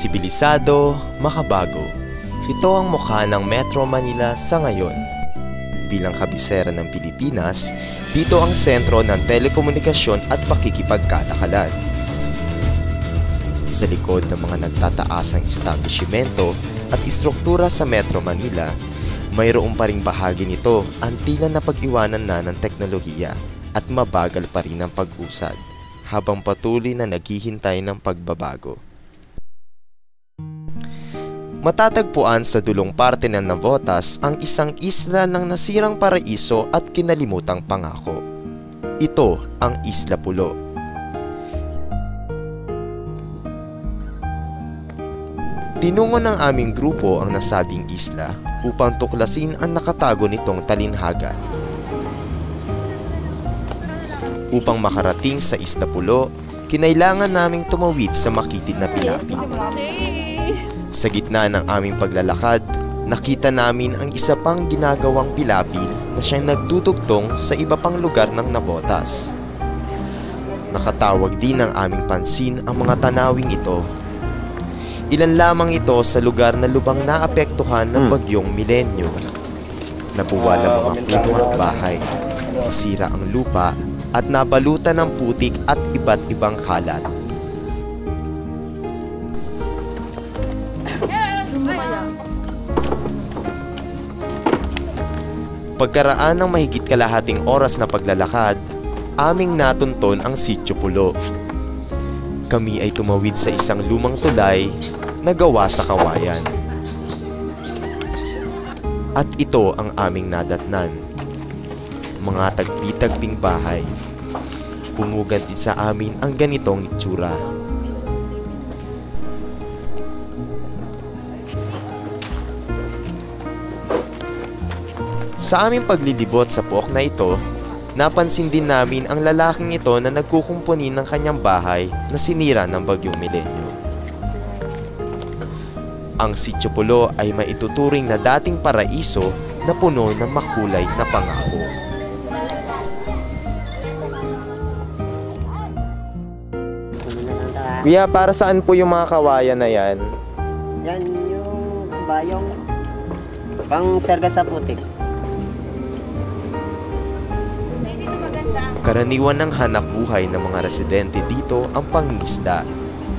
Sibilisado, makabago. Ito ang mukha ng Metro Manila sa ngayon. Bilang kabisera ng Pilipinas, dito ang sentro ng telekomunikasyon at pakikipagkalakalan. Sa likod ng mga nagtataasang establishmento at istruktura sa Metro Manila, mayroon pa ring bahagi nito ang tila na pag-iwanan na ng teknolohiya at mabagal pa rin ang pag-usad habang patuloy na naghihintay ng pagbabago. Matatagpuan sa dulong parte ng Navotas ang isang isla ng nasirang paraiso at kinalimutang pangako. Ito ang Isla Pulo. Tinungo ng aming grupo ang nasabing isla upang tuklasin ang nakatago nitong talinhaga. Upang makarating sa Isla Pulo, kinailangan naming tumawid sa makitid na pilapi. Sa gitna ng aming paglalakad, nakita namin ang isa pang ginagawang pilapil na siyang nagtutugtong sa iba pang lugar ng Navotas. Nakatawag din ng aming pansin ang mga tanawing ito. Ilan lamang ito sa lugar na lubang naapektuhan ng bagyong Milenyo. Nabuwal ang mga puno at bahay, nasira ang lupa at nabalutan ng putik at iba't ibang kalat. Pagkaraan ng mahigit kalahating oras na paglalakad, aming natunton ang Sitio Pulo. Kami ay tumawid sa isang lumang tulay na gawa sa kawayan. At ito ang aming nadatnan. Mga tagpi-tagping bahay. Pumugat din sa amin ang ganitong itsura. Sa aming paglilibot sa pook na ito, napansin din namin ang lalaking ito na nagkukumpuni ng kanyang bahay na sinira ng bagyong Milenyo. Ang Sitio Pulo ay maituturing na dating paraiso na puno ng makulay na pangako. Kuya, para saan po yung mga kawayan na yan? Yan yung bayong pang serga sa putik. Karaniwan ng hanap buhay ng mga residente dito ang pangingisda,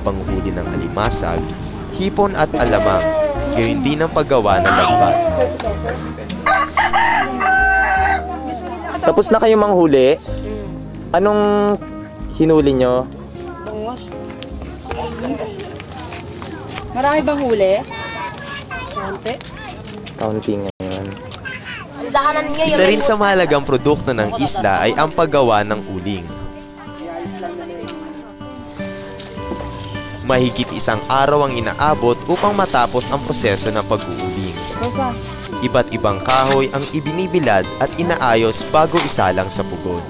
panghuli ng alimasag, hipon at alamang, gayon din ang paggawa ng lambat. Tapos na kayo manghuli? Anong hinuli nyo? Marami bang huli? Konti. Kaunti ngayon. Isa rin sa mahalagang produkto ng isla ay ang paggawa ng uling. Mahigit isang araw ang inaabot upang matapos ang proseso ng pag-uuling. Iba't ibang kahoy ang ibinibilad at inaayos bago isalang sa pugon.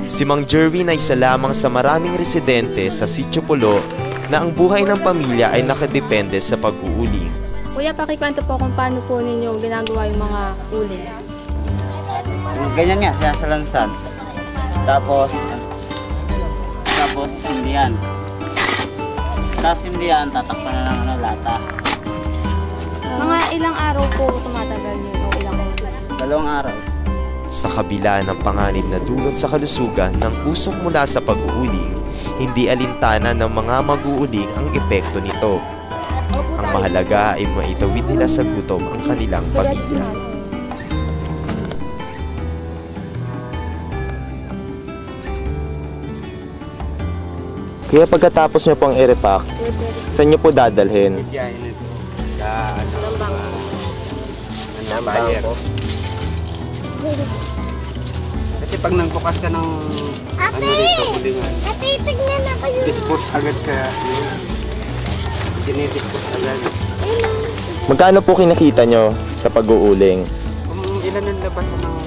Si Mang Jerwin ay isa lamang sa maraming residente sa Sitio Pulo na ang buhay ng pamilya ay nakadepende sa pag-uuling. Kuya, pakikwento po kung paano po ninyo ginagawa yung mga uling. Ganyan nga, sinasalansan. Tapos sindihan. Tapos sindihan, tatakpan na ng lata. Mga ilang araw po tumatagal yun o ilang oras? 2 araw. Sa kabila ng panganib na dulot sa kalusugan ng usok mula sa pag-uuling, hindi alintana ng mga mag-uuling ang epekto nito. Ang mahalaga ay maitawid nila sa gutom ang kanilang pamilya. Kaya pagkatapos nyo pong i-repack, saan nyo po dadalhin? Kasi pag nagbukas ka ng dito, ulingan, dispose agad ka yun. Dinedispose agad. Magkano po kinakita nyo sa pag-uuling? Kung ilan ang labasan ng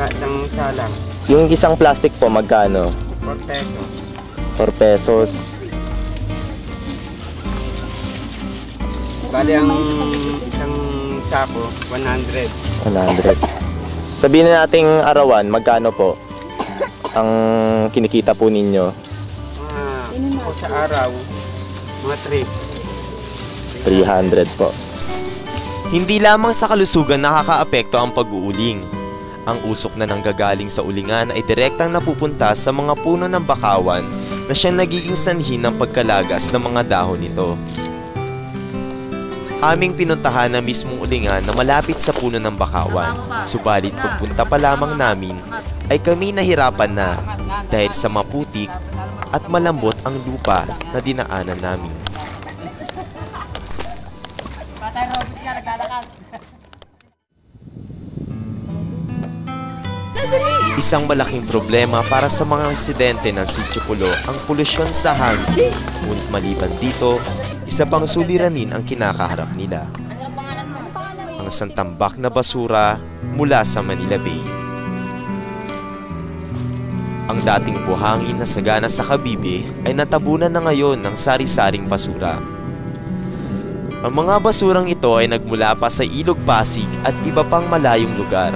isang salang? Yung isang plastic po, magkano? 4 pesos. 4 pesos. Bali ang isang sako, 100. 100. Sabihin na nating arawan, magkano po ang kinikita po ninyo? Tapos sa araw, mga 300 po. Hindi lamang sa kalusugan nakakaapekto ang pag-uuling. Ang usok na nanggagaling sa ulingan ay direktang napupunta sa mga puno ng bakawan na siyang nagiging sanhi ng pagkalagas ng mga dahon nito. Aming pinuntahan na mismong ulingan na malapit sa puno ng bakawan. Subalit pagpunta pa lamang namin ay kami nahirapan na dahil sa maputik at malambot ang lupa na dinaanan namin. Isang malaking problema para sa mga residente ng Sitio Pulo ang polusyon sa hangin. Ngunit maliban dito, isa pang suliranin ang kinakaharap nila. Ang santambak na basura mula sa Manila Bay. Ang dating buhangin na sagana sa Kabibe ay natabunan na ngayon ng sari-saring basura. Ang mga basurang ito ay nagmula pa sa Ilog Pasig at iba pang malayong lugar.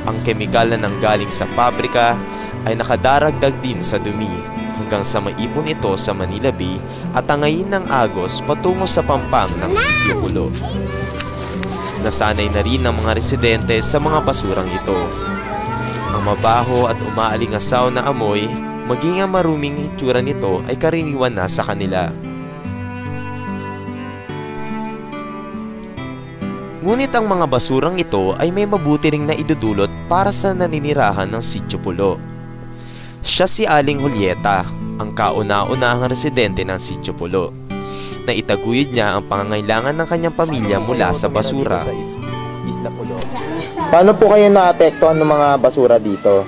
Ang kemikal na nanggaling sa pabrika ay nakadaragdag din sa dumi hanggang sa maipon ito sa Manila Bay at tangayin ng agos patungo sa pampang ng Sitio Pulo. Nasanay na rin ang mga residente sa mga basurang ito. Ang mabaho at umaalingasaw na amoy, maging ang maruming itsura nito ay karaniwan na sa kanila. Ngunit ang mga basurang ito ay may mabuti ring naidudulot para sa naninirahan ng Sitio Pulo. Siya si Aling Julieta, ang kauna-unahang residente ng Sitio Pulo. Naitaguyod niya ang pangangailangan ng kanyang pamilya mula sa basura. Isla Pulo. Paano po kayo naapektuhan ng mga basura dito?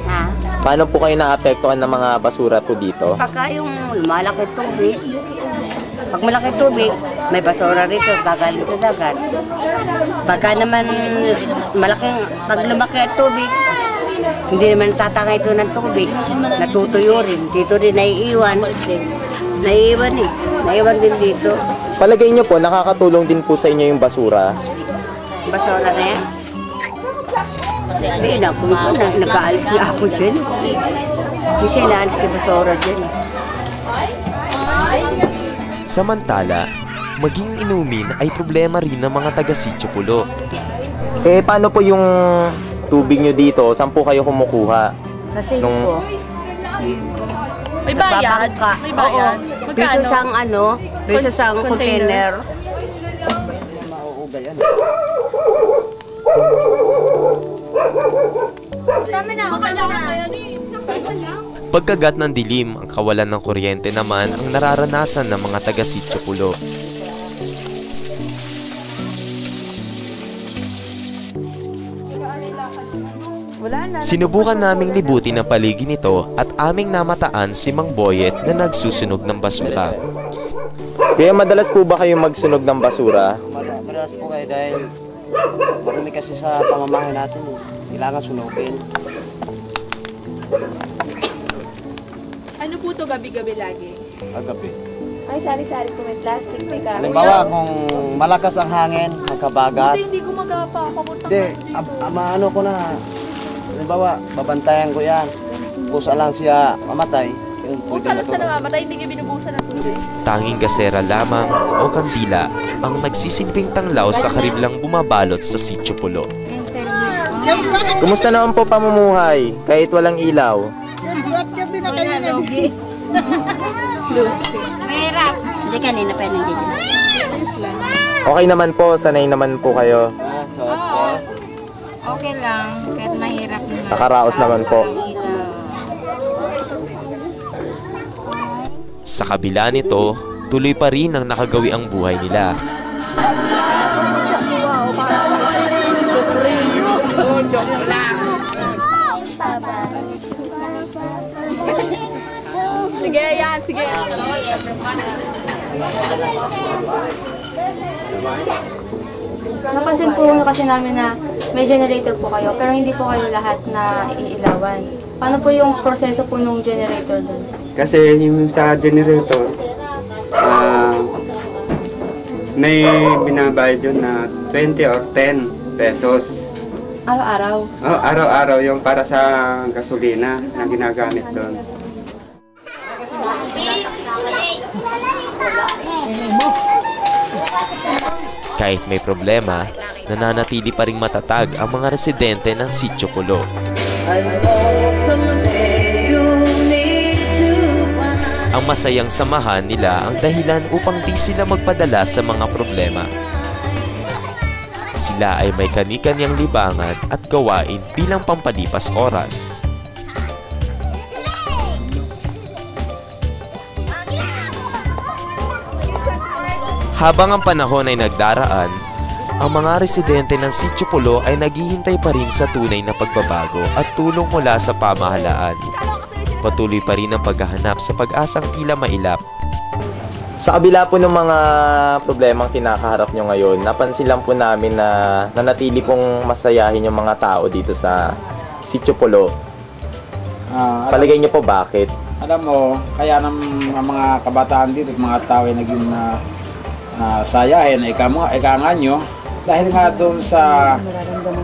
Ha? Paano po kayo naapektuhan ng mga basura po dito? Pagka yung malaki tubig, pag malaki tubig, may basura rito, gagaling sa dagat. Pagka naman pag lumaki ang tubig, hindi naman tatangay ito ng tubig, natutuyo rin. Dito rin naiiwan. Naiiwan eh. Naiiwan din dito. Palagay niyo po, nakakatulong din po sa inyo yung basura? Basura na yan. Hindi na, nag-aalis niya ako dyan. Kasi naalis ka basura dyan. Samantala, maging inumin ay problema rin ng mga taga-Sitio Pulo. Paano po yung tubig nyo dito? Saan po kayo kumukuha? Sa singko. May bayad? Babangka. May bayad? Oo. Piso sang piso sang container. Pagkagat ng dilim, ang kawalan ng kuryente naman ang nararanasan ng mga taga-Sitio Pulo. Sinubukan naming libutin ang paligid nito at aming namataan si Mang Boyet na nagsusunog ng basura. Kaya madalas po ba kayo magsunog ng basura? Madalas po kayo dahil marami kasi sa pamamahay natin. Kailangan sunugin. Ano po to gabi-gabi lagi? Agabi. Ay, sari-sari po may plastic, may kahoy. Halimbawa, kung malakas ang hangin, magkabagat. Hindi ko magapa. Hindi, ano ko na. Halimbawa, babantayan ko yan. Kung saan lang siya mamatay, yun Kung pwede saan siya matulog. namamatay, hindi niya binubusan ng tubig. Tanging gasera lamang o kandila ang nagsisilbing tanglaw sa kariblang bumabalot sa Sitio Pulo. Kumusta naman po pamumuhay kahit walang ilaw? Mahirap. Hindi kanina pa nandiyan. Okay naman po, sanay naman po kayo. Okay lang, kahit mahirap na. Nakaraos naman po. Sa kabila nito, tuloy pa rin ang nakagawi ang buhay nila. Sige, yan. Sige. Napansin po kasi namin na may generator po kayo, pero hindi po kayo lahat na iilawan. Paano po yung proseso po nung generator doon? Kasi yung sa generator, may binabayad yun na 20 or 10 pesos. Araw-araw. Oh, araw-araw yung para sa gasolina na ginagamit doon. Kahit may problema, nananatili pa ring matatag ang mga residente ng Sitio Pulo. Ang masayang samahan nila ang dahilan upang di sila magpadala sa mga problema. Sila ay may kani-kanyang libangan at gawain bilang pampalipas oras. Habang ang panahon ay nagdaraan, ang mga residente ng Sitio Pulo ay naghihintay pa rin sa tunay na pagbabago at tulong mula sa pamahalaan. Patuloy pa rin ang paghahanap sa pag-asang tila mailap. Sa kabila po ng mga problemang kinakaharap nyo ngayon, napansin lang po namin na nanatili pong masayahin yung mga tao dito sa Sitio Pulo. Palagay nyo po bakit? Alam mo, kaya ng mga kabataan dito at mga tao ay naging sayahin, ika nga nyo, dahil nga doon sa,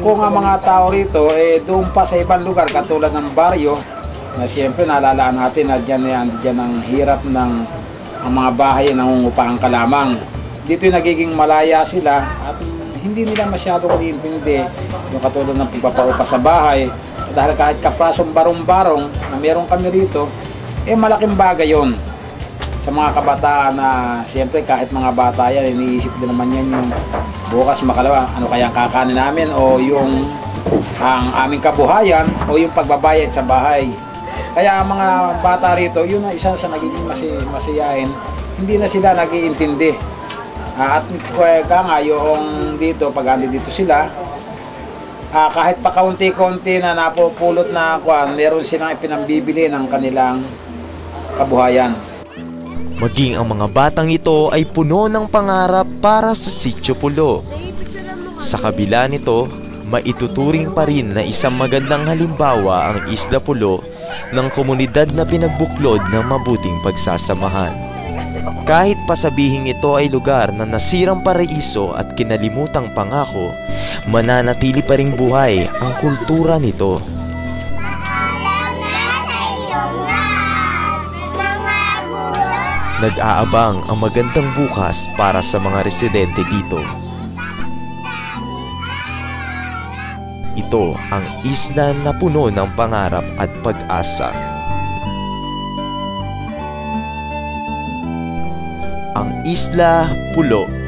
kung ang mga tao rito, doon pa sa ibang lugar, katulad ng baryo, na siyempre nalalaan natin na dyan ang hirap ng ang mga bahay na nangungupahan ka lamang. Dito yung nagiging malaya sila at hindi nila masyadong iintindi yung katulad ng pagpapaupa sa bahay. Dahil kahit kaprasong barong-barong na meron kami rito, malaking bagay yon sa mga kabataan na siyempre kahit mga bata yan, iniisip din naman yan yung bukas makalawa, ano kaya ang kakanin namin o yung ang aming kabuhayan o yung pagbabayad sa bahay. Kaya ang mga bata rito, yun ang isa sa nagiging masiyahin, hindi na sila nag-iintindi. At kaya nga yung dito, pag andi dito sila, kahit pa kaunti-kaunti na napupulot na meron silang ipinambibili ng kanilang kabuhayan. Maging ang mga batang ito ay puno ng pangarap para sa Sitio Pulo. Sa kabila nito, maituturing pa rin na isang magandang halimbawa ang Isla Pulo ng komunidad na pinagbuklod ng mabuting pagsasamahan. Kahit pasabihin ito ay lugar na nasirang paraiso at kinalimutang pangako, mananatili pa ring buhay ang kultura nito. Nag-aabang ang magandang bukas para sa mga residente dito. Ito ang isla na puno ng pangarap at pag-asa. Ang Isla Pulo.